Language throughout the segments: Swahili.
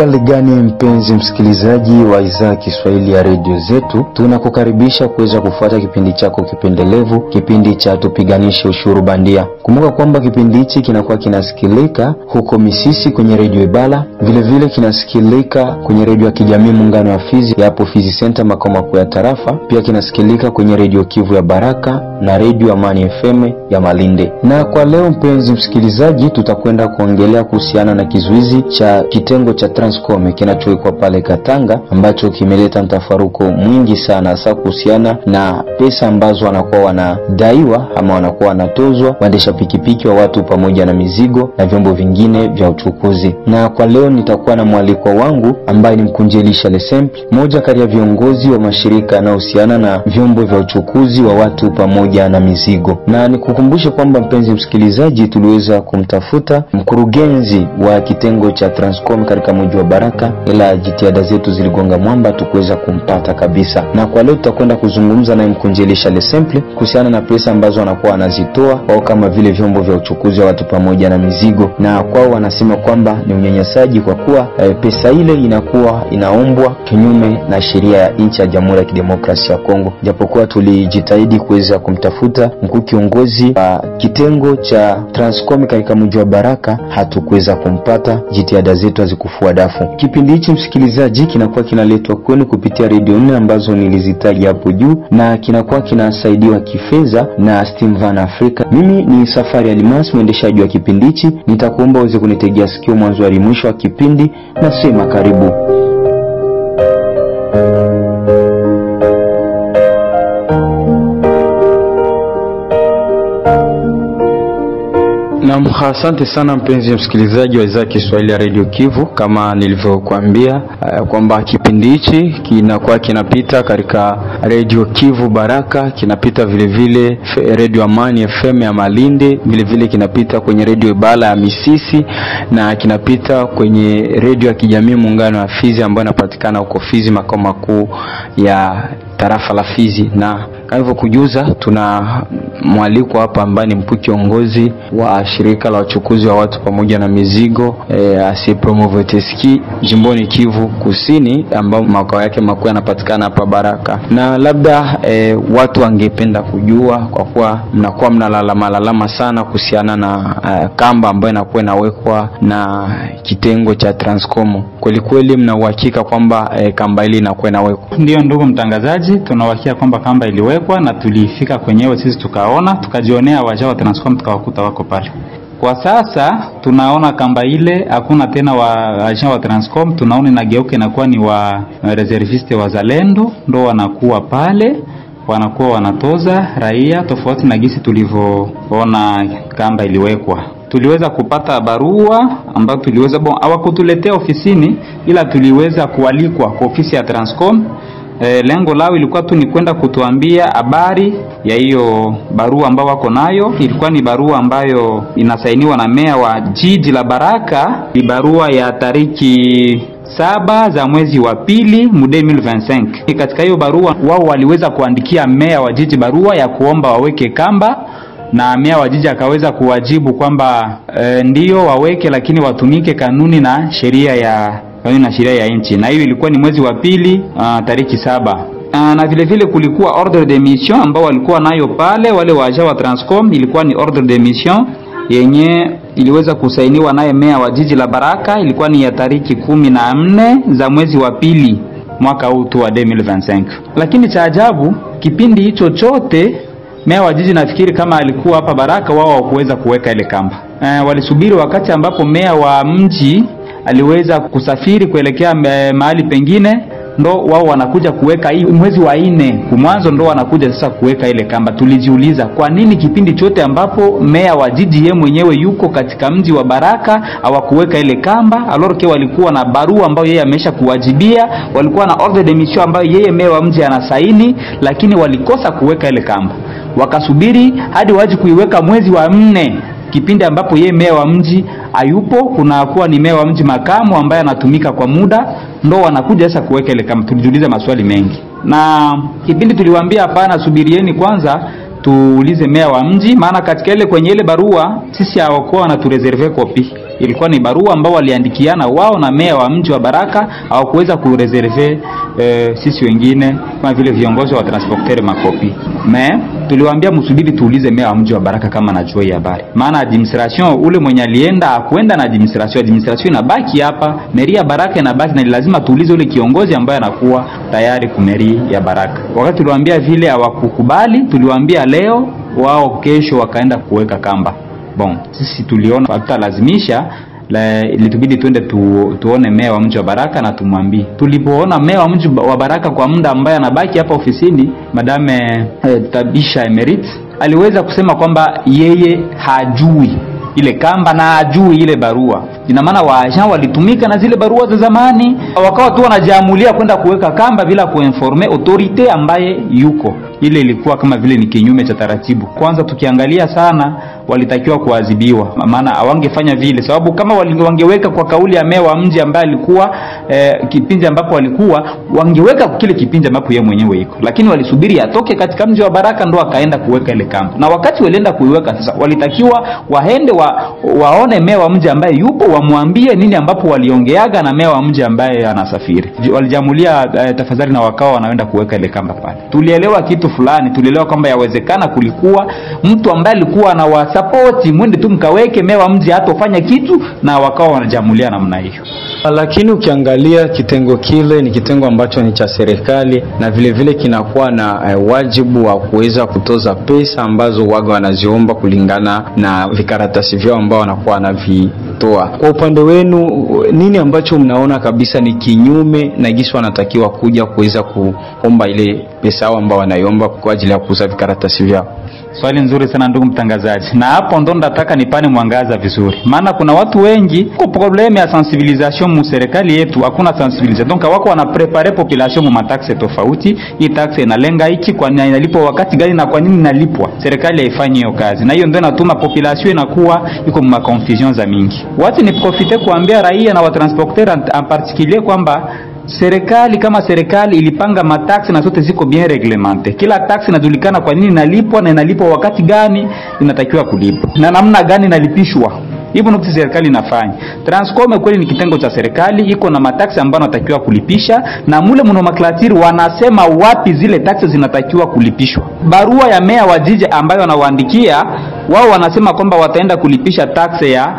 Hali gani mpenzi msikilizaji wa idhaa Kiswahili ya redio zetu, tunakukaribisha kuweza kufuata kipindi chako kipendelevu, kipindi cha tupiganishe ushuru bandia. Kumbuka kwamba kipindi hichi kinakuwa kinasikilika huko Misisi kwenye redio Ibala, vile vile kinasikilika kwenye redio ya kijamii Muungano wa Fizi yapo Fizi Center makao makuu ya tarafa, pia kinasikilika kwenye redio Kivu ya Baraka na redio Amani FM ya Malinde. Na kwa leo mpenzi msikilizaji, tutakwenda kuongelea kuhusiana na kizuizi cha kitengo cha Transcom kinachowekwa pale Katanga, ambacho kimeleta mtafaruko mwingi sana, hasa kuhusiana na pesa ambazo wanakuwa wanadaiwa ama wanakuwa wanatozwa waendesha pikipiki wa watu pamoja na mizigo na vyombo vingine vya uchukuzi. Na kwa leo nitakuwa na mwaliko wangu ambaye ni Mkunjelisha Lesemple, mmoja kati ya viongozi wa mashirika yanayohusiana na vyombo vya uchukuzi wa watu pamoja na mizigo. Na nikukumbushe kwamba mpenzi msikilizaji, tuliweza kumtafuta mkurugenzi wa kitengo cha Transcom katika mji wa Baraka, ila jitihada zetu ziligonga mwamba tukuweza kumpata kabisa. Na kwa leo tutakwenda kuzungumza na Mkunjelisha Lesemple kuhusiana na pesa ambazo wanakuwa wanazitoa au kama vile vyombo vya uchukuzi wa watu pamoja na mizigo, na kwao wanasema kwamba ni unyanyasaji kwa kuwa pesa ile inakuwa inaombwa kinyume na sheria ya nchi ya Jamhuri ya Kidemokrasia ya Kongo. Japokuwa tulijitahidi kuweza kumtafuta mkuu kiongozi wa kitengo cha Transcom katika mji wa Baraka, hatukuweza kumpata. Jitihada zetu hazikufua dafu. Kipindi hichi msikilizaji kinakuwa kinaletwa kwenu kupitia redio 4 ambazo nilizitaja hapo juu, na kinakuwa kinasaidiwa kifedha na Steam Van Africa. Mimi ni Safari Alimas, mwendeshaji wa kipindi hichi. Nitakuomba uweze kunitegea sikio mwanzo hadi mwisho wa kipindi. Nasema karibu. Na asante sana mpenzi msikilizaji wa idhaa Kiswahili ya Radio Kivu. Kama nilivyokuambia kwamba kipindi hichi kinakuwa kinapita katika Radio Kivu Baraka, kinapita vile vile Radio Amani FM ya Malinde, vile vile kinapita kwenye Radio Ibala ya Misisi, na kinapita kwenye radio ya kijamii Muungano wa Fizi ambayo inapatikana huko Fizi makao makuu ya tarafa la Fizi. Na kama hivyo kujuza, tuna mwaliko hapa ambaye ni mkuu kiongozi wa shirika la uchukuzi wa watu pamoja na mizigo Asipromoveteski jimboni Kivu Kusini, ambao makao yake makuu yanapatikana hapa Baraka. Na labda watu wangependa kujua, kwa kuwa mnakuwa mnalalama sana kuhusiana na kamba ambayo inakuwa inawekwa na kitengo cha Transcom. Kweli mna uhakika kwamba kamba ile inakuwa inawekwa? Ndio ndugu mtangazaji, tuna uhakika kwamba kamba iliwekwa, na tulifika kwenyewe sisi tukaona, tukajionea wajao wa Transcom tukawakuta wako pale. Kwa sasa tunaona kamba ile hakuna tena wajao wa Transcom, tunaona inageuka inakuwa ni wa reserviste wa Zalendo ndo wanakuwa pale, wanakuwa wanatoza raia, tofauti na gisi tulivyoona kamba iliwekwa. Tuliweza kupata barua ambayo tuliweza hawakutuletea ofisini, ila tuliweza kualikwa kwa ofisi ya Transcom. Lengo lao ilikuwa tu ni kwenda kutuambia habari ya hiyo barua ambayo wako nayo. Ilikuwa ni barua ambayo inasainiwa na meya wa jiji la Baraka, ni barua ya tariki 7 za mwezi wa pili 2025. Katika hiyo barua wao waliweza kuandikia meya wa jiji barua ya kuomba waweke kamba, na meya wa jiji akaweza kuwajibu kwamba ndio waweke, lakini watumike kanuni na sheria ya nchi. Na hiyo ilikuwa ni mwezi wa pili tariki 7. Na vile vile kulikuwa ordre de mission ambao walikuwa nayo pale wale waja wa Transcom. Ilikuwa ni ordre de mission yenye iliweza kusainiwa naye meya wa jiji la Baraka, ilikuwa ni ya tariki 14 za mwezi wa pili mwaka huu wa 2025. Lakini cha ajabu, kipindi hicho chote meya wa jiji nafikiri kama alikuwa hapa Baraka, wao hawakuweza kuweka ile kamba. Walisubiri wakati ambapo meya wa mji aliweza kusafiri kuelekea mahali pengine, ndo wao wanakuja kuweka hii mwezi wa 4 kumwanzo, ndo wanakuja sasa kuweka ile kamba. Tulijiuliza kwa nini kipindi chote ambapo meya wa jiji yeye mwenyewe yuko katika mji wa Baraka hawakuweka ile kamba, alorke walikuwa na barua ambayo yeye amesha kuwajibia, walikuwa na ordre de mission ambayo yeye meya wa mji anasaini, lakini walikosa kuweka ile kamba. Wakasubiri hadi waje kuiweka mwezi wa 4 kipindi ambapo yeye meya wa mji hayupo, kuna kuwa ni meya wa mji makamu ambaye anatumika kwa muda, ndo wanakuja sasa kuweka ile kamba. Tulijiuliza maswali mengi, na kipindi tuliwaambia hapana, subirieni kwanza tuulize meya wa mji, maana katika ile kwenye ile barua sisi hawakuwa wanatureserve copy. Ilikuwa ni barua ambao waliandikiana wao na meya wa mji wa Baraka, hawakuweza kureserve sisi wengine kama vile viongozi wa transporter makopi. Tuliwaambia msubiri tuulize meya wa mji wa Baraka kama anajua hii habari, maana administration ule mwenye alienda hakuenda na administration inabaki hapa, meri ya Baraka inabaki, na lazima tuulize ule kiongozi ambaye anakuwa tayari kumeri ya Baraka. Wakati tuliwaambia vile hawakukubali, tuliwaambia leo, wao kesho wakaenda kuweka kamba. Sisi tuliona hatutalazimisha, ilitubidi twende tuone meya wa mji wa Baraka na tumwambie. Tulipoona meya wa mji wa Baraka kwa muda ambaye anabaki hapa ofisini, Madame Tabisha Emerit aliweza kusema kwamba yeye hajui ile kamba na hajui ile barua. Ina maana waagent walitumika na zile barua za zamani, wakawa tu wanajiamulia kwenda kuweka kamba bila kuinforme autorite ambaye yuko. Ile ilikuwa kama vile ni kinyume cha taratibu. Kwanza tukiangalia sana, walitakiwa kuadhibiwa, maana hawangefanya vile, sababu kama wangeweka kwa kauli ya meya wa mji ambaye alikuwa kipindi ambapo walikuwa, wangeweka kile kipindi ambapo yeye mwenyewe yuko, lakini walisubiri atoke katika mji wa Baraka ndo akaenda kuweka ile kamba. Na wakati walienda kuiweka sasa, walitakiwa waende waone meya wa mji ambaye yupo, wamwambie nini ambapo waliongeaga na meya wa mji ambaye anasafiri. Walijamulia tafadhali na wakawa wanaenda kuweka ile kamba pale. Tulielewa kitu fulani, tulielewa kwamba yawezekana kulikuwa mtu ambaye alikuwa na support, mwende tu mkaweke meya wa mji hatofanya kitu, na wakawa wanajamulia namna hiyo. Lakini ukiangalia kitengo kile ni kitengo ambacho ni cha serikali, na vile vile kinakuwa na wajibu wa kuweza kutoza pesa ambazo waga wanaziomba kulingana na vikaratasi vyao ambao wanakuwa wanavitoa. Kwa upande wenu, nini ambacho mnaona kabisa ni kinyume na gisi wanatakiwa kuja kuweza kuomba ile pesa ambao wanaiomba kwa ajili ya kuuza vikaratasi vyao? Swali nzuri sana ndugu mtangazaji, na hapo ndo nataka nipane mwangaza vizuri, maana kuna watu wengi kwa probleme ya sensibilisation mu serikali yetu, hakuna sensibilisation. Donc wako wana prepare population mu mataxe tofauti, hii taxe inalenga hiki, kwa nini inalipwa wakati gani na kwa nini inalipwa, serikali haifanyi hiyo kazi, na hiyo ndio inatuma population inakuwa iko mu confusion za mingi. Watu ni profiter kuambia raia na wa transporteur en particulier kwamba serikali kama serikali ilipanga mataksi na zote ziko bien reglemente. Kila taksi inajulikana kwa nini inalipwa na inalipwa wakati gani inatakiwa kulipwa na namna gani inalipishwa. Hivyo ndio serikali inafanya. Transcom kweli ni kitengo cha serikali, iko na mataksi ambayo natakiwa kulipisha, na mule nomenclature wanasema wapi zile taksi zinatakiwa kulipishwa. Barua ya meya wa jiji ambayo anawaandikia wao wanasema kwamba wataenda kulipisha taxe ya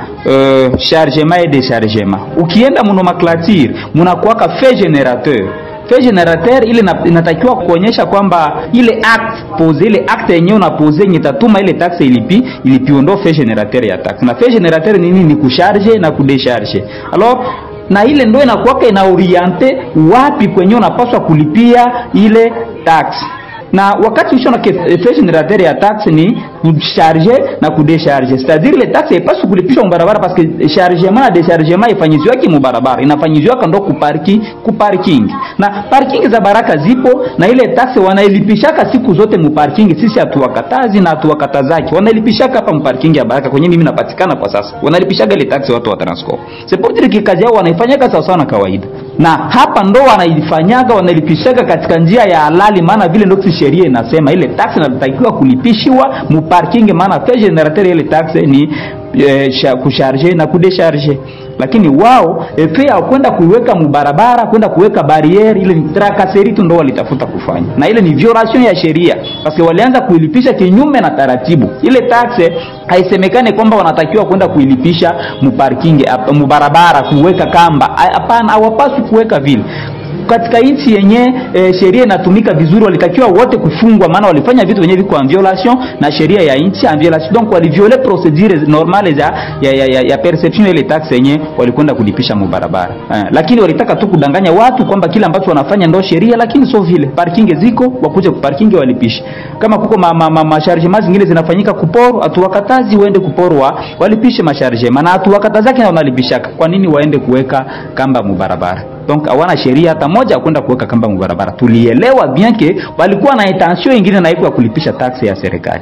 chargement et déchargement. Ukienda nomenclature mnakuwaka fait générateur. Fait générateur ile inatakiwa kuonyesha kwamba ile act pose, ile act yenyewe na pose yenye tatuma ile taxe ilipiwa ndo fait générateur ya taxe. Na fait générateur nini? Ni kucharge na kudecharge. Alors na ile ndo inakuwaka inaoriente wapi kwenye unapaswa kulipia ile taxe. Na wakati ushona fait générateur ya taxe ni kucharger na kudecharger, c'est-à-dire les taxes ipaswa kulipishwa mbarabara, parce que chargement na déchargement ifanyizwa ki mbarabara, inafanyizwa ndo kuparking. Na parking za Baraka zipo, na ile taxe wanailipishaka siku zote mu parking. Sisi hatuwakatazi na hatuwakatazaki, wanailipishaka hapa mu parking ya Baraka kwenye mimi napatikana kwa sasa, wanalipishaga ile taxe watu wa Transco. C'est pour dire que kazi yao wanaifanyaka sawa sawa na kawaida, na hapa ndo wanaifanyaga, wanalipishaga katika njia ya halali, maana vile ndo sheria inasema ile taxe inatakiwa kulipishwa mu parking, maana fait générateur ile taxe ni kucharger na kudecharger. Lakini wao pia kwenda kuiweka mubarabara, kwenda kuweka barriere, ile ni tracasserie tu ndo walitafuta kufanya, na ile ni violation ya sheria, parce que walianza kuilipisha kinyume na taratibu. Ile taxe haisemekane kwamba wanatakiwa kwenda kuilipisha mu parking, mubarabara, kuweka kamba. Hapana, hawapaswi kuweka vile. Katika nchi yenye sheria inatumika vizuri, walitakiwa wote kufungwa, maana walifanya vitu wenyewe viko en violation na sheria ya nchi, en violation. Donc walivioler procedures normales ya perception ile tax yenye walikwenda kulipisha mubarabara. Lakini walitaka tu kudanganya watu kwamba kila ambacho wanafanya ndio sheria, lakini sio vile. Parking ziko, wakuje kuparking walipisha. Kama kuko mashargement zingine zinafanyika kuporo, atuwakatazi waende kuporwa, walipishe mashargement, na atuwakatazaki na wanalipishaka. Kwa nini waende kuweka kamba mubarabara? Donc hawana sheria hata moja kwenda kuweka kamba mbarabara. Tulielewa bien que walikuwa na intention nyingine na iko ya kulipisha taksi ya serikali.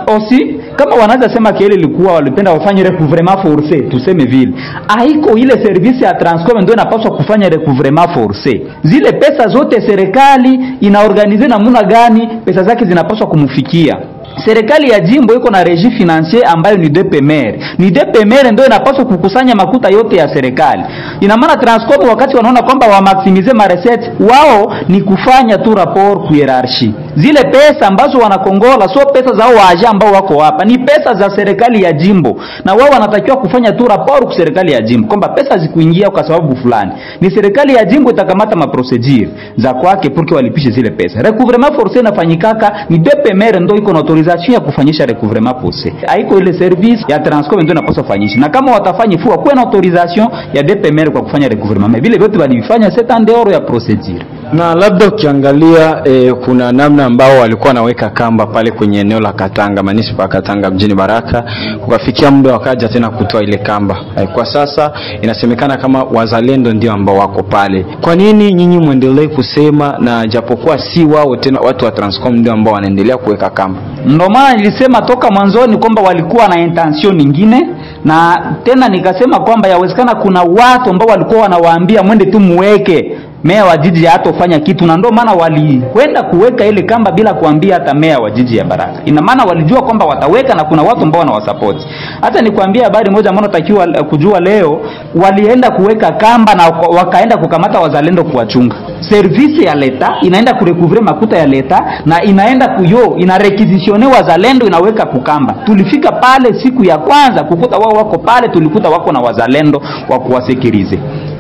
Aussi kama wanaanza sema kile ilikuwa walipenda wafanye recouvrement forcé, tuseme vile. Haiko ile service ya Transcom ndio inapaswa kufanya recouvrement forcé. Zile pesa zote serikali inaorganize namna gani pesa zake zinapaswa kumfikia. Serikali ya jimbo iko na regie financier ambayo ni DPMR. Ni DPMR ndio inapaswa kukusanya makuta yote ya serikali. Ina maana Transcom wakati wanaona kwamba wa maximize ma recette, wao ni kufanya tu rapport ku hierarchy. Zile pesa ambazo wanakongola sio pesa za waaja ambao wako hapa, ni pesa za serikali ya jimbo. Na wao wanatakiwa kufanya tu rapport ku serikali ya jimbo kwamba pesa zikuingia kwa sababu fulani. Ni serikali ya jimbo itakamata ma procedure za kwake porque walipishe zile pesa. Recouvrement forcé inafanyikaka ni DPMR ndio iko na autorisation ya kufanyisha recouvrement forcé. Haiko ile service ya Transcom ndio inapaswa kufanyisha. Na kama watafanya fua kwa na autorisation ya DPMR kwa kufanya recouvrement. Vile vyote walifanya c'est en dehors ya procedure. Na labda ukiangalia kuna namna ambao walikuwa naweka kamba pale kwenye eneo la Katanga, manispa Katanga mjini Baraka, kukafikia muda wakaja tena kutoa ile kamba. Kwa sasa inasemekana kama wazalendo ndio ambao wako pale. Kwa nini nyinyi muendelee kusema na japokuwa si wao tena watu wa Transcom ndio ambao wanaendelea kuweka kamba? Ndio maana nilisema toka mwanzoni kwamba walikuwa na intention nyingine, na tena nikasema kwamba yawezekana kuna watu ambao walikuwa wanawaambia mwende tu muweke, meya wa jiji hatofanya kitu, na ndio maana walikwenda kuweka ile kamba bila kuambia hata meya wa jiji ya Baraka. Ina maana walijua kwamba wataweka na kuna watu ambao wanawasupport. Hata nikwambia habari moja ambayo natakiwa kujua leo, walienda kuweka kamba na wakaenda kukamata wazalendo kuwachunga. Service ya leta inaenda kurecouvrer makuta ya leta na inaenda ina requisitionner wazalendo, inaweka kukamba. Tulifika pale siku ya kwanza kukuta wao wako pale, tulikuta wako na wazalendo wa kuwasekirize.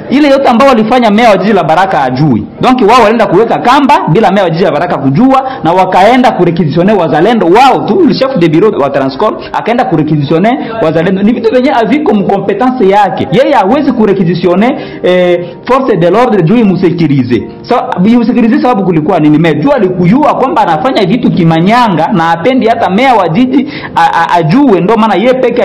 Ile yote ambao walifanya meya wa jiji la Baraka ajui. Donc wao walienda kuweka kamba bila meya wa jiji la Baraka kujua, na wakaenda kurequisitionner wazalendo wao tu. Le chef de bureau wa Transcom akaenda kurequisitionner wazalendo. Ni vitu vyenye haviko mkompetence yake. Yeye hawezi kurequisitionner force de l'ordre juu imusekirize. Imusekirize sababu kulikuwa nini? Meya alikujua kwamba anafanya vitu kimanyanga na apendi hata meya wa jiji ajue, ndio maana yeye peke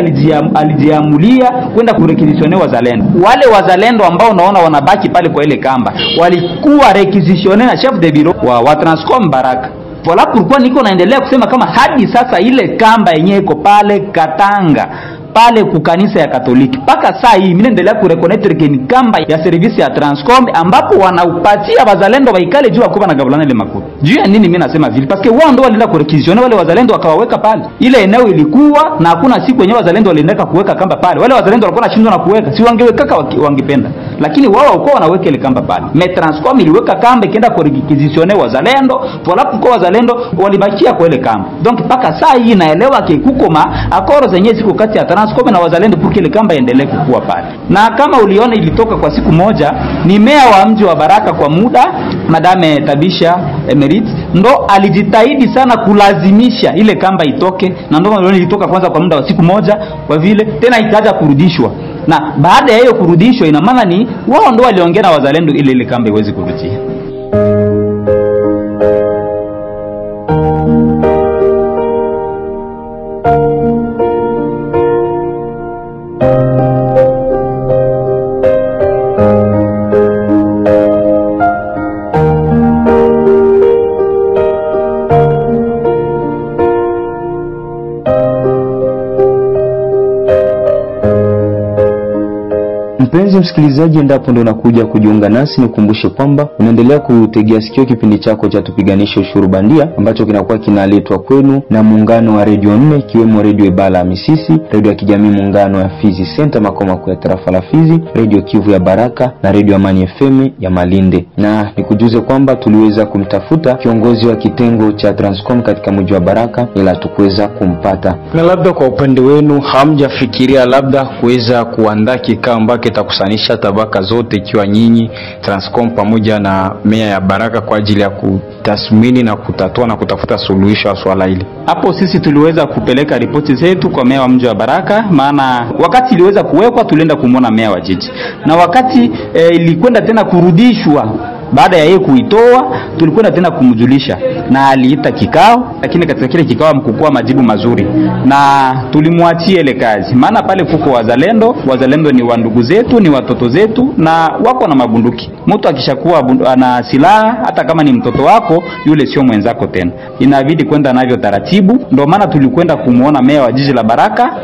alijiamulia kwenda kurequisitionner wazalendo. Wale wazalendo ambao unaona wanabaki pale kwa ile kamba walikuwa requisitionner na chef de bureau wa Transcom Baraka. Voilà pourquoi niko naendelea kusema kama hadi sasa ile kamba yenyewe iko pale Katanga pale kukanisa ya Katoliki. Paka saa hii mimi naendelea kureconnect ni kamba ya service ya Transcom ambapo wanaupatia wazalendo waikale juu akuba na gavana ile makuta. Juu ya nini mimi nasema vile? Parce que wao ndio walienda kurequisitionner wale wazalendo wakawaweka pale. Ile eneo ilikuwa na hakuna siku yenyewe wazalendo walienda kuweka kamba pale. Wale wazalendo walikuwa wanashindwa na kuweka. Si wangeweka wangependa. Lakini wao walikuwa wanaweka ile kamba pale. Transcom iliweka kamba ikienda kurequisitionner wazalendo, walapo kwa wazalendo walibakia kwa ile kamba. Donc paka saa hii naelewa kuko akoro zenyewe ziko kati ya Transcom na wazalendo porque ile kamba iendelee kukua pale. Na kama uliona ilitoka kwa siku moja, ni meya wa mji wa Baraka kwa muda Madame Tabisha Emerit ndo alijitahidi sana kulazimisha ile kamba itoke, na ndio uliona ilitoka kwanza kwa muda wa siku moja, kwa vile tena ikaja kurudishwa. Na baada ya hiyo kurudishwa, ina maana ni wao ndio waliongea na wazalendo ile kamba iweze kurudia. Mpenzi msikilizaji, endapo ndo unakuja kujiunga nasi, nikukumbushe kwamba unaendelea kutegea sikio kipindi chako cha Tupiganishe Ushuru Bandia ambacho kinakuwa kinaletwa kwenu na muungano wa Radio 4 ikiwemo Radio Ibala Misisi, Radio ya kijamii muungano ya Fizi Center makao makuu ya tarafa la Fizi, Radio Kivu ya Baraka na Radio Amani FM ya Malinde. Na nikujuze kwamba tuliweza kumtafuta kiongozi wa kitengo cha Transcom katika mji wa Baraka ila tukuweza kumpata. Na labda kwa upande wenu hamjafikiria labda kuweza kuandaa kikao ambacho kitakusanisha tabaka zote ikiwa nyinyi Transcom pamoja na meya ya Baraka kwa ajili ya kutathmini na kutatua na kutafuta suluhisho la swala hili? Hapo sisi tuliweza kupeleka ripoti zetu kwa meya wa mji wa Baraka, maana wakati iliweza kuwekwa tulienda kumuona meya wa jiji, na wakati ilikwenda tena kurudishwa Baada ya yeye kuitoa, tulikwenda tena kumjulisha na aliita kikao, lakini katika kile kikao mkukua majibu mazuri na tulimwachia ile kazi. Maana pale kuko wazalendo ni wandugu zetu, ni watoto zetu na wako na mabunduki. Mtu akishakuwa ana silaha, hata kama ni mtoto wako, yule sio mwenzako tena. Inabidi kwenda navyo taratibu. Ndio maana tulikwenda kumuona meya wa jiji la Baraka.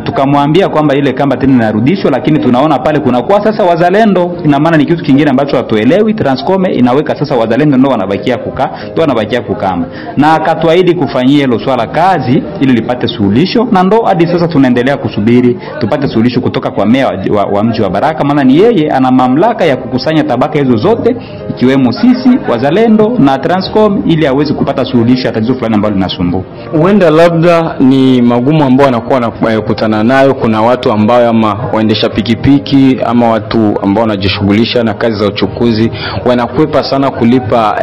Tukamwambia kwamba ile kamba tena inarudishwa, lakini tunaona pale kuna kwa sasa wazalendo. Ina maana ni kitu kingine ambacho hatuelewi. Transcom inaweka sasa wazalendo ndio wanabakia kukama, na akatuahidi kufanyia hilo swala kazi ili lipate suluhisho, na ndo hadi sasa tunaendelea kusubiri tupate suluhisho kutoka kwa meya wa mji wa Baraka. Maana ni yeye ana mamlaka ya kukusanya tabaka hizo zote, ikiwemo sisi wazalendo na Transcom, ili aweze kupata suluhisho ya tatizo fulani ambalo linasumbua. Huenda labda ni magumu ambao wanakuwa kutana nayo. Kuna watu ambao ama waendesha pikipiki ama watu ambao wanajishughulisha na kazi za uchukuzi wanakwepa sana kulipa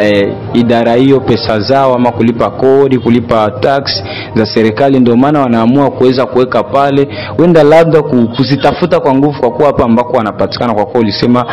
idara hiyo pesa zao, ama kulipa kodi, kulipa tax za serikali. Ndio maana wanaamua kuweza kuweka pale, huenda labda kuzitafuta kwa nguvu, kwa kuwa hapa ambako wanapatikana, kwa kuwa ulisema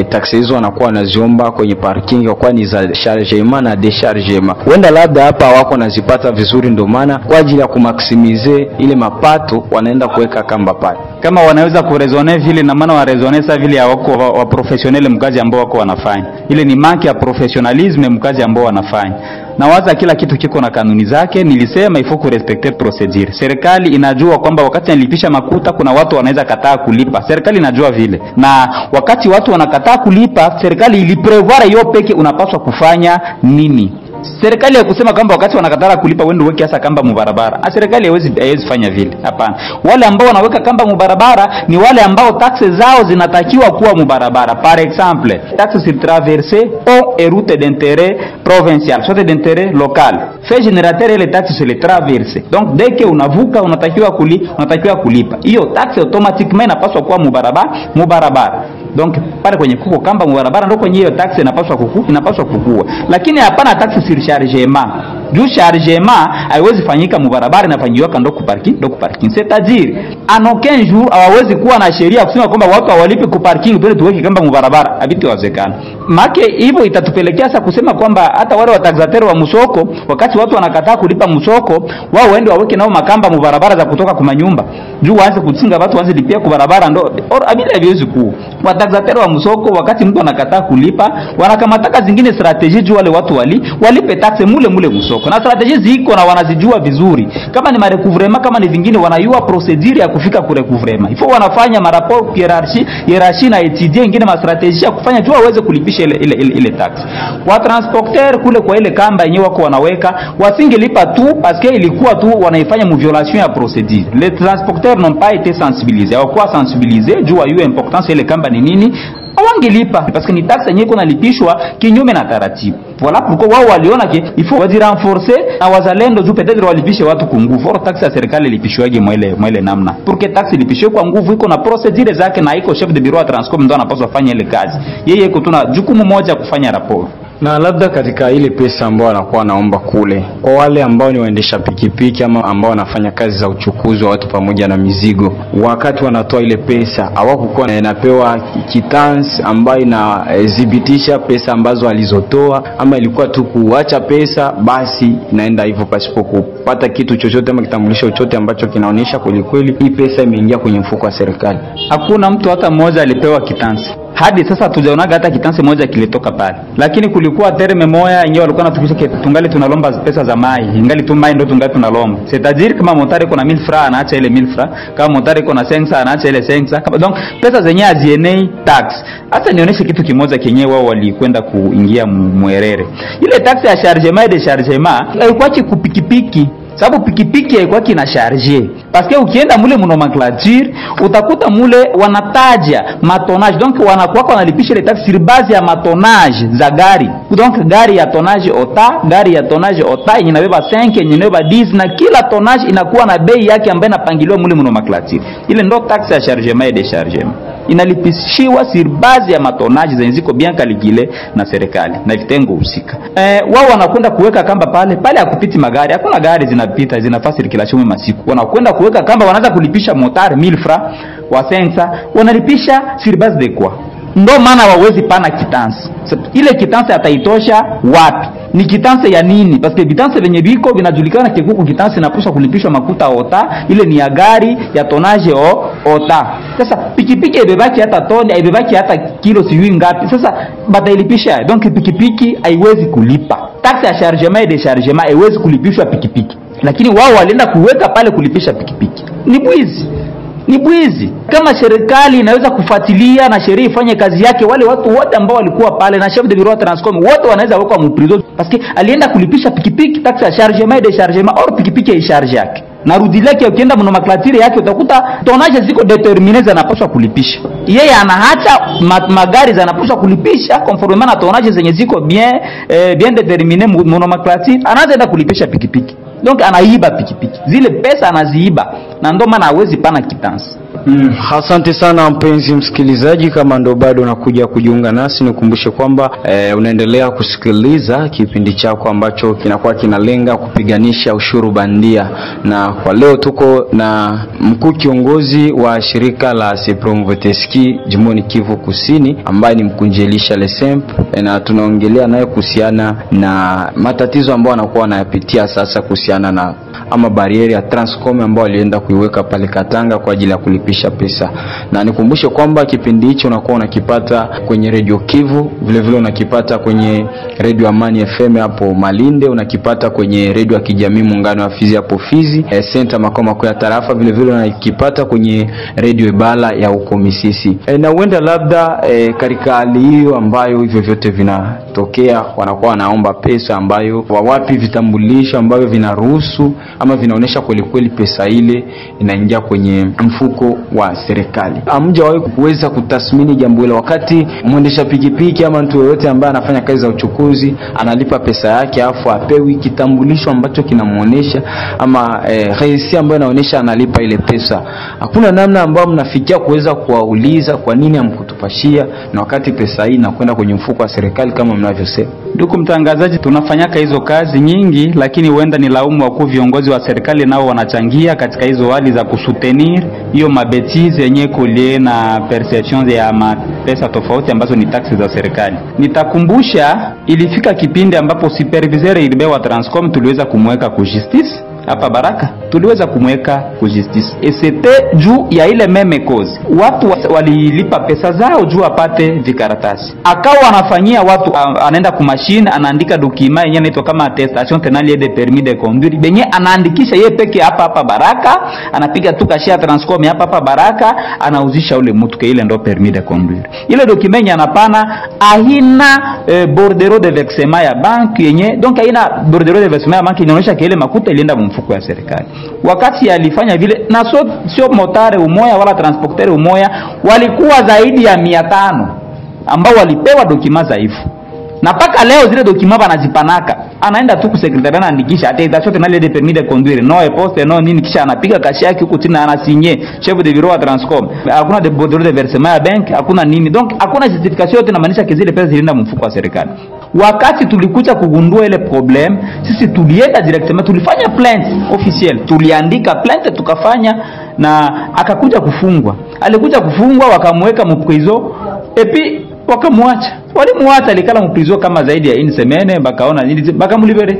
tax hizo wanakuwa wanaziomba kwenye parking kwa kuwa ni za chargement na dechargement. Huenda labda hapa wako nazipata vizuri, ndio maana kwa ajili ya kumaximize ile mapato wanaenda kuweka kamba pale. Kama wanaweza kurezone vile, na maana warezonesa vile wako wa professional mkazi ambao wako wanafanya. Ile ni mark ya professionalism mkazi ambao wanafanya. Na waza kila kitu kiko na kanuni zake. Nilisema ifo ku respecter procedure. Serikali inajua kwamba wakati analipisha makuta kuna watu wanaweza kataa kulipa. Serikali inajua vile. Na wakati watu wanakataa kulipa, serikali iliprevoir hiyo peke unapaswa kufanya nini. Serikali ya kusema kwamba wakati wanakataa kulipa wende weke hasa kamba mubarabara. Serikali haiwezi fanya vile. Hapana. Wale ambao wanaweka kamba mubarabara ni wale ambao taxes zao zinatakiwa kuwa mubarabara. Par exemple, taxes sur traversée ou et route d'intérêt provincial, soit d'intérêt local. Fait générateur les taxes sur les traversées. Donc dès que unavuka unatakiwa kulipa. Hiyo tax automatiquement inapaswa kuwa mubarabara. Donc pale kwenye kuko kamba mubarabara ndio kwenye hiyo tax inapaswa kukua. Lakini hapana tax sur chargement. Juu chargement haiwezi fanyika mubarabara, inafanyiwa kando ku parking. C'est-à-dire en aucun jour hawawezi kuwa na sheria kusema kwamba watu hawalipi ku parking pale tuweke kamba mubarabara. Habiti wazekana. Make hivyo itatupelekea sasa kusema kwamba hata wale wataxateur wa msoko, wakati watu wanakataa kulipa msoko, wao waende waweke nao makamba mubarabara za kutoka kwa manyumba. Juu waanze kutinga watu waanze lipia ku barabara ndo habiti haiwezi kuwa. Wataxateur wa msoko wakati mtu anakataa kulipa, wanakamataka zingine strategy juu wale watu walipe tax mule msoko. Na strategy ziko na wanazijua vizuri. Kama ni marecouvrement, kama ni vingine wanayua procedure ya kufika ku recouvrement. Ifo wanafanya maraport hierarchie na étudier ingine ma strategy ya kufanya juu waweze kulipisha ile tax. Kwa transporteur kule kwa ile kamba yenyewe wako wanaweka, wasingelipa tu parce que ilikuwa tu wanaifanya mu violation ya procedure. Les transporteurs n'ont pas été sensibilisés. Hawakuwa sensibilisés juu ya importance ile kamba ni nini. Hawangelipa parce que ni tax yenyewe kuna lipishwa kinyume na taratibu. Voilà pourquoi wao waliona ke il faut wazirenforcer na wazalendo juu peut-être walipishe watu kwa nguvu. For tax ya serikali ilipishwaje mwele namna. Pour que tax ilipishwe kwa nguvu iko na procedure zake, na iko chef de bureau ya Transcom ndio anapaswa fanya ile kazi. Yeye iko tuna jukumu moja kufanya rapport. Na labda katika ile pesa ambao wanakuwa naomba kule, kwa wale ambao ni waendesha pikipiki ama ambao wanafanya kazi za uchukuzi wa watu pamoja na mizigo, wakati wanatoa ile pesa hawakuwa inapewa kitansi ambayo inadhibitisha pesa ambazo alizotoa, ama ilikuwa tu kuacha pesa basi inaenda hivyo pasipo kupata kitu chochote ama kitambulisho chochote ambacho kinaonyesha kweli hii pesa imeingia kwenye mfuko wa serikali. Hakuna mtu hata mmoja alipewa kitansi. Hadi sasa hatujaonaga hata kitansi moja kilitoka pale. Lakini kulikuwa terme moja yenyewe walikuwa natukisha tungali tunalomba pesa za mai. Ingali tu mai ndio tungali tunalomba. C'est-à-dire kama motari iko na 1000 francs anaacha ile 1000 francs, kama motari iko na 500 anaacha ile 500. Donc pesa zenyewe hazienei tax. Hata nionyeshe kitu kimoja kenyewe wao walikwenda kuingia muerere. Ile tax ya chargement et déchargement haikuwa kupikipiki. Sababu pikipiki haikuwa kina charger. Parce que ukienda mule nomenclature utakuta mule wanataja matonage. Donc wanakuwa wanalipisha ile tax sur base ya matonage za gari. Donc gari ya tonage ota yenye inabeba 5, yenye inabeba 10, na kila tonage inakuwa na bei yake ambayo inapangiliwa mule nomenclature. Ile ndo tax ya chargement et déchargement. Inalipishiwa sur base ya matonage zenye ziko bien calculé na serikali na vitengo husika. Wao wanakwenda kuweka kamba pale hakupiti magari. Hakuna gari zinapita, zinafanya circulation masiku. Wanakwenda kuweka kamba, wanaanza kulipisha motari 1000 francs wa sensa, wanalipisha sur base de quoi? Ndio maana wawezi pana kitansi. Ile kitansi ataitosha wapi? Ni kitansi ya nini? Paske vitansi venye biko vinajulikana kikuku kitansi inapaswa kulipishwa makuta ota, ile ni ya gari ya tonaje ota. Sasa pikipiki ibebaki hata toni, ibebaki hata kilo siwi ngapi. Sasa batailipisha. Donc pikipiki haiwezi kulipa. Taksi ya chargement et déchargement haiwezi kulipishwa pikipiki. Lakini wao walienda kuweka pale kulipisha pikipiki. Ni bwizi. Kama serikali inaweza kufuatilia na sheria ifanye kazi yake, wale watu wote ambao walikuwa pale na chef de bureau Transcom wote wanaweza wekwa mprison parce alienda kulipisha pikipiki taksi ya chargement et déchargement au pikipiki ya charge yake. Na rudi lake ukienda nomenclature yake utakuta tonaje ziko determine zinapaswa kulipisha. Yeye anaacha magari zinapaswa kulipisha conformément na tonaje zenye ziko bien determine nomenclature, anaanza kulipisha pikipiki. Donc anaiba pikipiki. Zile pesa anaziiba na ndio maana hawezi pana kitansi. Asante sana mpenzi msikilizaji, kama ndo bado unakuja kujiunga nasi nikukumbushe kwamba unaendelea kusikiliza kipindi chako ambacho kinakuwa kinalenga kupiganisha ushuru bandia, na kwa leo tuko na mkuu kiongozi wa shirika la Sepromvoteski jimboni Kivu Kusini ambaye ni Mkunjelisha Lesemp, na tunaongelea naye kuhusiana na matatizo ambayo anakuwa anayapitia sasa kuhusiana na ama barieri ya Transcom ambao alienda kuiweka pale Katanga kwa ajili ya kulipisha pesa. Na nikumbushe kwamba kipindi hicho unakuwa unakipata kwenye Radio Kivu, vile vile unakipata kwenye Radio Amani FM hapo Malinde, unakipata kwenye Radio ya kijamii Muungano wa Fizi hapo Fizi, center makao makuu ya tarafa, vile vile unakipata kwenye Radio Ibala ya huko Misisi. Na uenda labda katika hali hiyo ambayo hivyo vyote vinatokea, wanakuwa wanaomba pesa ambayo wawapi vitambulisho ambavyo vinaruhusu ama vinaonesha kweli pesa ile inaingia kwenye mfuko wa serikali. Hamjawahi kuweza kutathmini jambo hilo wakati mwendesha pikipiki ama mtu yoyote ambaye anafanya kazi za uchukuzi analipa pesa yake afu apewi kitambulisho ambacho kinamuonesha ama resi ambayo inaonesha analipa ile pesa? Hakuna namna ambayo mnafikia kuweza kuwauliza kwa nini hamkutupashia na wakati pesa hii inakwenda kwenye mfuko wa serikali kama mnavyosema? Ndugu mtangazaji, tunafanyaka hizo kazi nyingi, lakini huenda ni laumu wakuu viongozi wa serikali nao wanachangia katika hizo hali za kusutenir hiyo mabetize yenye kulie na perception ya pesa tofauti ambazo ni taxi za serikali. Nitakumbusha ilifika kipindi ambapo superviseur ilibewa Transcom tuliweza kumweka ku justice hapa Baraka, tuliweza kumweka ku justice. Et c'était juu ya ile meme cause. Watu walilipa pesa zao juu apate vikaratasi. Akawa anafanyia watu, anaenda ku machine anaandika document yenyewe inaitwa kama attestation tenale de permis de conduire. Benye anaandikisha yeye peke hapa Baraka, anapiga tu kashia Transcom hapa Baraka, anauzisha ule mtu ke ile ndo permis de conduire. Ile document yenyewe anapana haina bordereau de versement ya bank yenyewe, donc haina bordereau de versement ya bank inaonyesha ke ile makuta ilienda mfuko ya serikali. Wakati alifanya vile, na sio motare umoya wala transportere umoya, walikuwa zaidi ya 500 ambao walipewa dokima dhaifu. Na paka leo zile dokima banazipanaka, anaenda tu ku secretariat anaandikisha attestation tenale de permis de conduire, no poste no nini, kisha anapiga kashi yake huko tena anasinye chef de bureau wa Transcom. Hakuna de bordereau de versement ya bank, hakuna nini. Donc hakuna justification yote inamaanisha zile pesa zilienda mfuko wa serikali. Wakati tulikuja kugundua ile problem, sisi tulienda directement, tulifanya plainte officielle, tuliandika plainte tukafanya, na akakuja kufungwa. Alikuja kufungwa, wakamweka mprizo epi wakamwacha. Walimuacha alikala mprizo kama zaidi ya ini semene, bakaona nini, bakamlibere.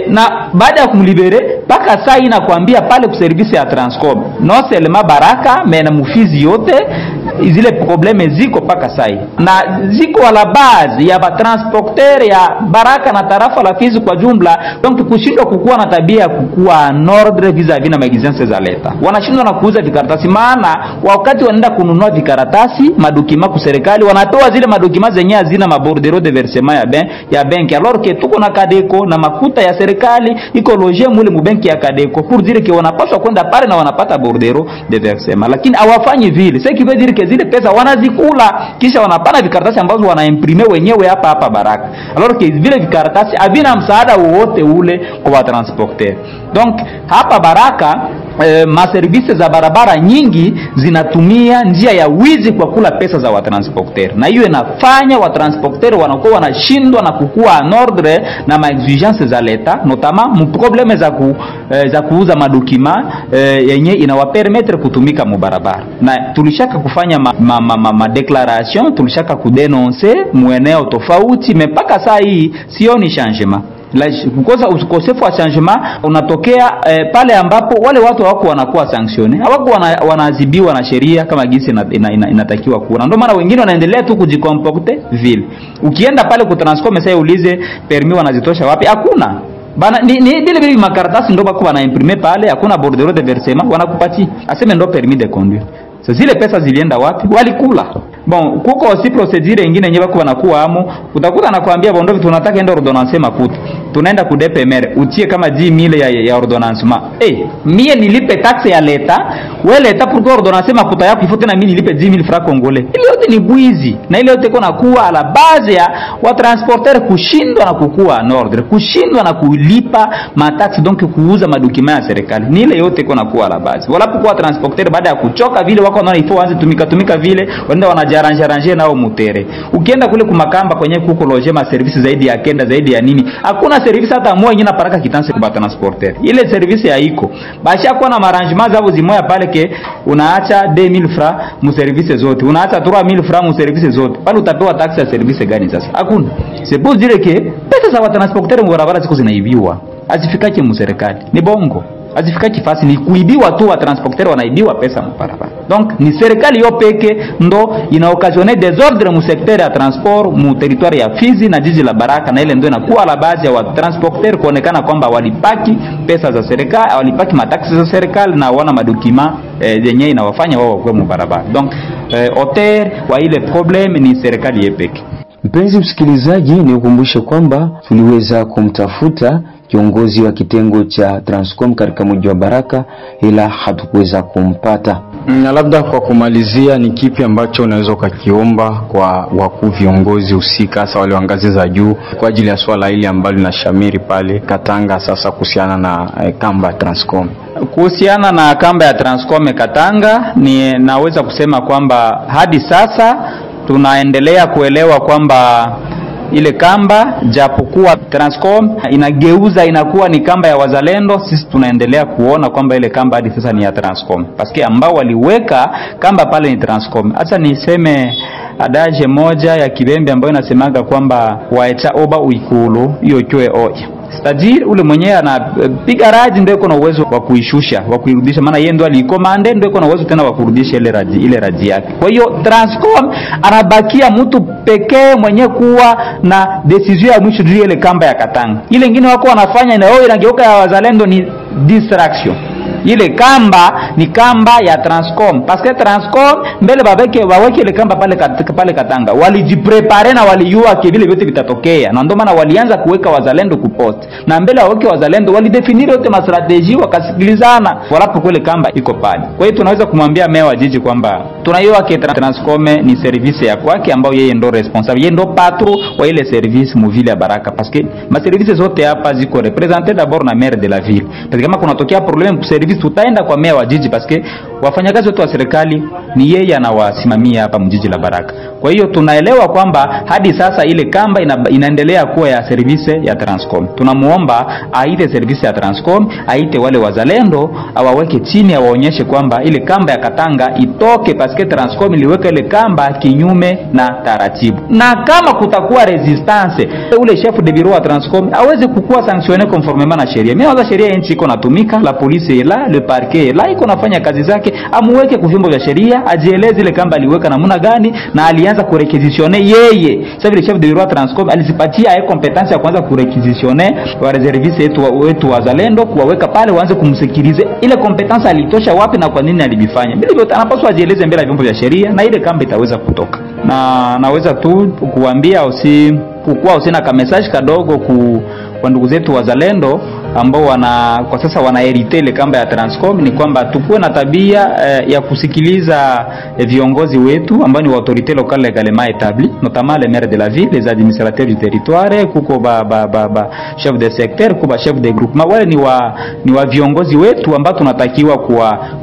Na baada ya kumlibere paka saa ina kuambia pale ku service ya Transcom no selema Baraka mena mufizi yote zile probleme ziko paka sai, na ziko wala baadhi ya transporter ya Baraka na tarafa la Fizi kwa jumla. Donc kushindwa kukua na tabia ya kukua nordre vis-a-vis na magazine za leta, wanashindwa na kuuza vikaratasi. Maana wakati wanaenda kununua vikaratasi madokima ku serikali, wanatoa zile madokima zenyewe zina mabordereau de versement ya bank, alors que tuko na Kadeko na makuta ya serikali iko loge mule mu banki ya Kadeko pour dire que wanapaswa kwenda pale na wanapata bordereau de versement, lakini hawafanyi vile. C'est qui veut dire que zile pesa wanazikula kisha wanapana vikaratasi ambazo wanaimprime wenyewe hapa Baraka, alors que vile vikaratasi havina msaada wowote ule kwa transporter. Donc hapa Baraka maservice za barabara nyingi zinatumia njia ya wizi kwa kula pesa za watransporter, na hiyo inafanya watransporter wanakuwa wanashindwa na kukua en ordre na maexigence za leta, notamment mu probleme za kuuza madokima yenye inawapermettre kutumika mu barabara. Na tulishaka kufanya kufanya ma declaration, tulishaka kudenonce mueneo tofauti, mpaka saa hii sioni changement. Kukosa ukosefu wa changement unatokea pale ambapo wale watu hawako wanakuwa sanctionne, hawako wanaadhibiwa na sheria kama jinsi inatakiwa kuwa. Ndio maana wengine wanaendelea tu kujikomporte vile. Ukienda pale ku Transcom sasa ulize permis wanazitosha wapi? Hakuna. Bana ni vile makaratasi ndio bako wanaimprime pale, hakuna bordereau de versement wanakupatia. Aseme ndio permis de conduire. Sasa zile pesa zilienda wapi? Walikula. Bon, kuko aussi procedure nyingine yenyewe bako wanakuwa amo, utakuta anakuambia bondovi tunataka enda ordonnance makuta. Tunaenda ku DPMR, utie kama 10,000 ya ordonnancement. Mie nilipe taxe ya leta, wewe leta pour ordonnance makuta yako ifote na mimi nilipe 10,000 francs congolais. Ile yote ni bwizi. Na ile yote kuna kuwa ala base ya wa transporteur kushindwa na kukua en ordre, kushindwa na kulipa mataxi, donc kuuza madokima ya serikali. Ni ile yote kuna kuwa ala base. Wala kwa transporteur baada ya kuchoka vile wako wanaona ifo anze tumika vile, wenda wanajaranje nao mutere. Ukienda kule kumakamba kwenye kuko logema service zaidi ya kenda zaidi ya nini? Hakuna service hata moja nyingine paraka kitanse kwa transporteur. Ile service haiko. Basha kwa na arrangement zao zimoya pale ke unaacha 2,000 francs mu service zote. Unaacha 3,000 francs mu service zote. Pale utapewa tax ya service gani sasa? Hakuna. C'est pour dire que pesa za transporteur mu barabara ziko zinaibiwa. Azifikake mu serikali. Ni bongo. Azifikaki fasi ni kuibiwa tu, wa transporteur wanaibiwa pesa mu barabara. Donc ni serikali yo peke ndo ina occasionner désordre mu secteur ya transport mu territoire ya Fizi na jiji la Baraka, na ile ndio inakuwa la base ya wa transporteur kuonekana kwamba walipaki pesa za serikali, walipaki mataksi za serikali na wana madokima yenyewe inawafanya wao kwa mu barabara. Donc auteur wa ile problem ni serikali yepeke. Mpenzi msikilizaji, ni ukumbushe kwamba tuliweza kumtafuta kiongozi wa kitengo cha Transcom katika mji wa Baraka ila hatukuweza kumpata. Na labda kwa kumalizia, ni kipi ambacho unaweza ukakiomba kwa wakuu viongozi husika, hasa wale wa ngazi za juu, kwa ajili ya swala hili ambalo linashamiri pale Katanga sasa kuhusiana na kamba ya Transcom? Kuhusiana na kamba ya Transcom Katanga, ni naweza kusema kwamba hadi sasa tunaendelea kuelewa kwamba ile kamba japokuwa Transcom inageuza inakuwa ni kamba ya wazalendo, sisi tunaendelea kuona kwamba ile kamba hadi sasa ni ya Transcom, paske ambao waliweka kamba pale ni Transcom. Acha niseme adaje moja ya Kibembe ambayo inasemaga kwamba waecha oba uikulu hiyo choe oya. Stajiri ule mwenyewe anapiga raji ndio yuko na uwezo wa kuishusha, wa kuirudisha, maana yeye ndio alikomande, ndio yuko na uwezo tena wa kurudisha ile raji yake. Kwa hiyo Transcom anabakia mtu pekee mwenye kuwa na decision ya mwisho juu ile kamba ya Katanga. Ile nyingine wako wanafanya na wao inageuka ya wazalendo ni distraction. Ile kamba ni kamba ya Transcom, parce que Transcom mbele waweke ile kamba pale Katanga walijiprepare na walijua vile vyote vitatokea, na ndio maana walianza kuweka wazalendo kupost, na mbele waweke wazalendo walidefinire yote ma strategy wakasikilizana walapo kule kamba iko pale. Kwa hiyo tunaweza kumwambia meya wa jiji kwamba tunaiona ke Transcom ni service ya kwake ambao yeye ndo responsable, yeye ndo patron wa ile service mu ville ya Baraka, parce que ma service zote hapa ziko representé d'abord na maire de la ville. Parce que kama kunatokea problem service tutaenda kwa meya wa jiji, paske wafanyakazi wote wa serikali ni yeye anawasimamia hapa mjiji la Baraka. Kwa hiyo tunaelewa kwamba hadi sasa ile kamba inaendelea kuwa ya service ya Transcom. Tunamuomba aite service ya Transcom, aite wale wazalendo, awaweke chini, awaonyeshe kwamba ile kamba ya Katanga itoke, paske Transcom iliweka ile kamba kinyume na taratibu. Na kama kutakuwa resistance, ule chef de bureau wa Transcom aweze kukua sanctionné conformément na sheria. Mimi waza sheria nchi iko natumika, la police la le parquet la iko nafanya kazi zake, amuweke kwa vyombo vya sheria, ajieleze ile kamba aliweka namna gani na alianza kurequisitionner yeye. Sasa vile chef de bureau Transcom alizipatia yeye competence ya kuanza kurequisitionner wa reservice wetu wazalendo, kuwaweka pale waanze kumsikilize ile competence alitosha wapi na kwa nini alibifanya. Bila hivyo anapaswa ajieleze mbele ya vyombo vya sheria na ile kamba itaweza kutoka. Na naweza tu kuambia kukua usina ka message kadogo kwa ndugu zetu wazalendo ambao kwa sasa wanaherite ile kamba ya Transcom, ni kwamba tukue na tabia ya kusikiliza viongozi wetu ambao ni autorité locale légalement établie, notamment les maires de la ville, les administrateurs du territoire, kuko chef de secteur, kuko chef de groupement. Wale ni wa viongozi wetu ambao tunatakiwa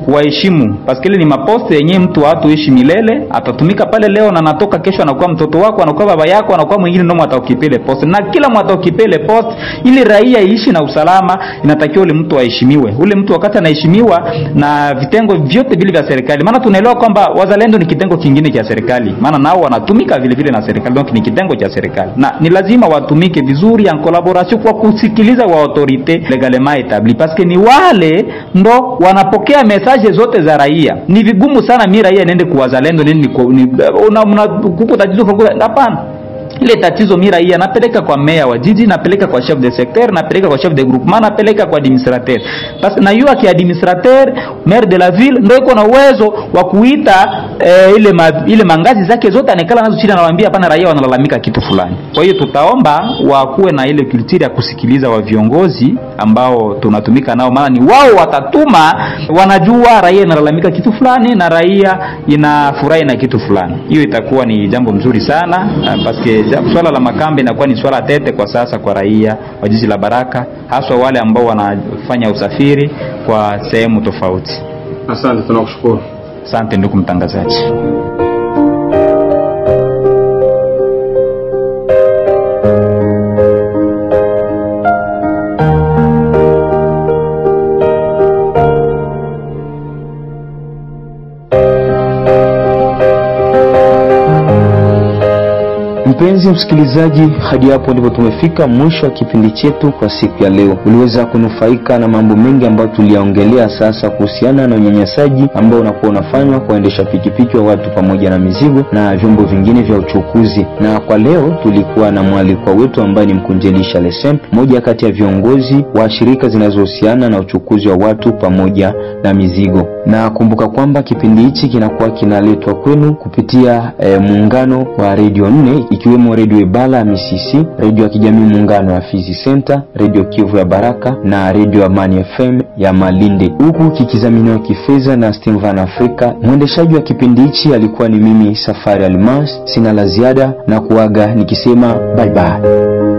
kuwaheshimu, parce que ni maposte yenyewe mtu hatuishi milele, atatumika pale leo na natoka kesho anakuwa mtoto wako, anakuwa baba yako, anakuwa mwingine ndio mtaokipele poste, na kila mtaokipele poste ili raia iishi na usalama usalama, inatakiwa ule mtu aheshimiwe. Ule mtu wakati anaheshimiwa na vitengo vyote vile vya serikali, maana tunaelewa kwamba wazalendo ni kitengo kingine cha serikali, maana nao wanatumika vile vile na serikali, donc ni kitengo cha serikali, na ni lazima watumike vizuri en collaboration kwa kusikiliza wa autorite legalement établi, parce que ni wale ndo wanapokea message zote za raia. Ni vigumu sana mimi raia niende kwa wazalendo nini kuko tatizo hapana. Ile tatizo mimi raia napeleka kwa meya wa jiji, napeleka kwa chef de secteur, napeleka kwa chef de groupement, napeleka kwa administrateur. Basi na yule administrateur, maire de la ville ndio iko na uwezo wa kuita ile mangazi zake zote, anekala nazo chini, anawaambia hapana, raia wanalalamika kitu fulani. Kwa hiyo tutaomba wakuwe na ile culture ya kusikiliza wa viongozi ambao tunatumika nao, maana ni wao watatuma, wanajua raia inalalamika kitu fulani na raia inafurahi na kitu fulani. Hiyo itakuwa ni jambo mzuri sana, paske swala la makambi inakuwa ni swala tete kwa sasa kwa raia wa jiji la Baraka, haswa wale ambao wanafanya usafiri kwa sehemu tofauti. Asante, tunakushukuru. Asante ndugu mtangazaji. Mpenzi msikilizaji, hadi hapo ndipo tumefika mwisho wa kipindi chetu kwa siku ya leo. Uliweza kunufaika na mambo mengi ambayo tuliyaongelea sasa kuhusiana na unyanyasaji ambao unakuwa unafanywa kwa waendesha pikipiki wa watu pamoja na mizigo na vyombo vingine vya uchukuzi. Na kwa leo tulikuwa na mwalikwa wetu ambaye ni Mkunjelisha Lesemp, mmoja kati ya viongozi wa shirika zinazohusiana na uchukuzi wa watu pamoja na mizigo. Na kumbuka kwamba kipindi hichi kinakuwa kinaletwa kwenu kupitia muungano wa Radio 4 ikiwemo Radio Ebala ya Misisi, Radio ya kijamii muungano ya Fizi Center, Radio Kivu ya Baraka na Radio Amani FM ya Malindi, huku kikizaminiwa kifedha na Steven Africa. Mwendeshaji wa kipindi hichi alikuwa ni mimi Safari Almas. Sina la ziada na kuaga nikisema bye bye.